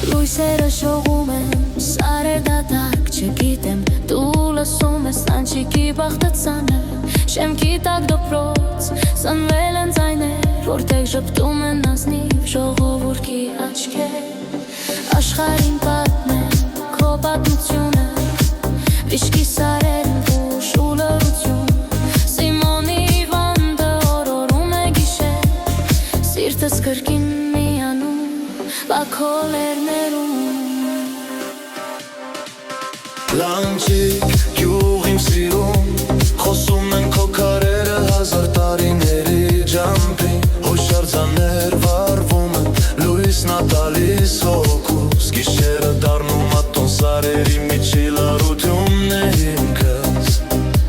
Լույսերը շողում են, սարեր դատարկ չգիտեմ Դու լսում ես տանջիկի բախտը ծանր Շեմքի տակ դպրոց, սնվել են ձայներ Որտեղ ժպտում են ազնիվ ժողովուրդի աչքեր Աշխարհին պատմեն քո պատմությունը Վիշկի սարերն ուշ ու լռություն Սիմոնի վանդը օրորում է գիշեր Սիրտս կրկին միանում Բաքո լերներում Լանջիկ գյուղ իմ սիրում Խոսում են քո քարերը հազար տարիների ջամփին Հոշարձաններ վառվում են լույսն ա տալիս հոգուս Գիշերը դառնում ատոն սարերի միջի լռությունն է ինքս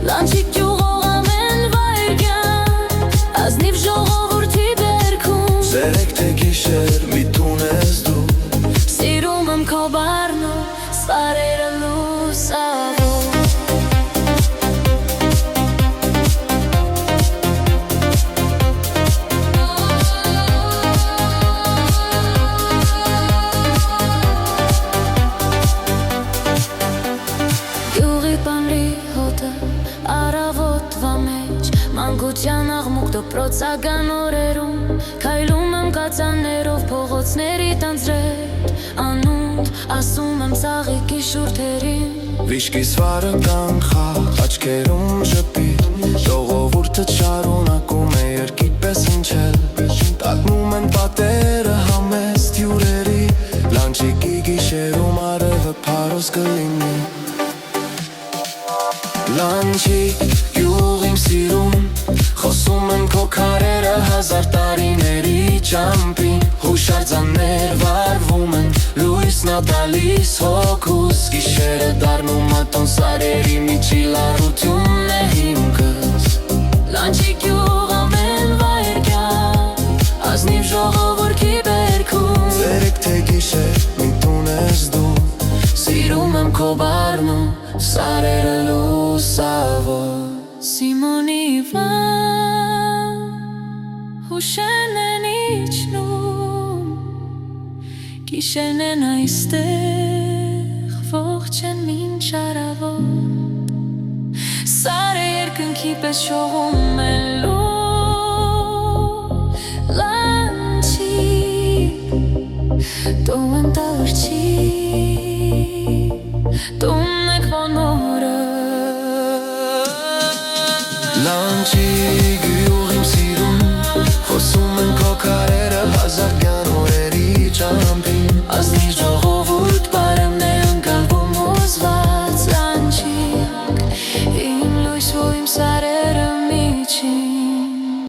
Լանջիկ գյուղով ամեն վայրկյան Ազնիվ ժողովուրդի բերքում Ցերեկ թե գիշեր մի տուն ես դու Սիրում եմ քո բառն ու սարերը լուսավոր Արավոտվա մեջ Մանկության աղմուկ դպրոցական օրերում Քայլում եմ կածաններով փողոցների տանձրետ Անունդ ասում եմ ծաղիկի շուրթերին Վիշկի սվարը կանխաղ աչքերում ժպիտ Ժողովուրդը շարունակում է երկիտ պես ընչել Տակնում են պատերը համեստ հյուրերի Լանջիկի գիշերում արևը փարոս կլինի Լանջիկ գյուղ իմ սիրում Խոսում են քո քարերը հազար տարիների ջամփին Հուշարձաններ վառվում են լույսն ա տալիս հոգուս Գիշերը դառնում ատոն սարերի միջի լռությունն է հիմքս Լանջիկ գյուղ ամեն վայրկյան Ազնիվ ժողովուրդի բերքում Ցերեկ թե գիշեր մի տուն ես դու Սիրում եմ քո բառն ու սարերը լուսավոր Սիմոնի վան հուշերն են իջնում Գիշերն են այստեղ ողջ են մինչ առավոտ Սարը երկնքի պես շողում է Լանջիկ Դու եմ տաղրչի Տունն եք ոնորը Լանջիկ գյուղ իմ սիրում Խոսում են քո քարերը հազար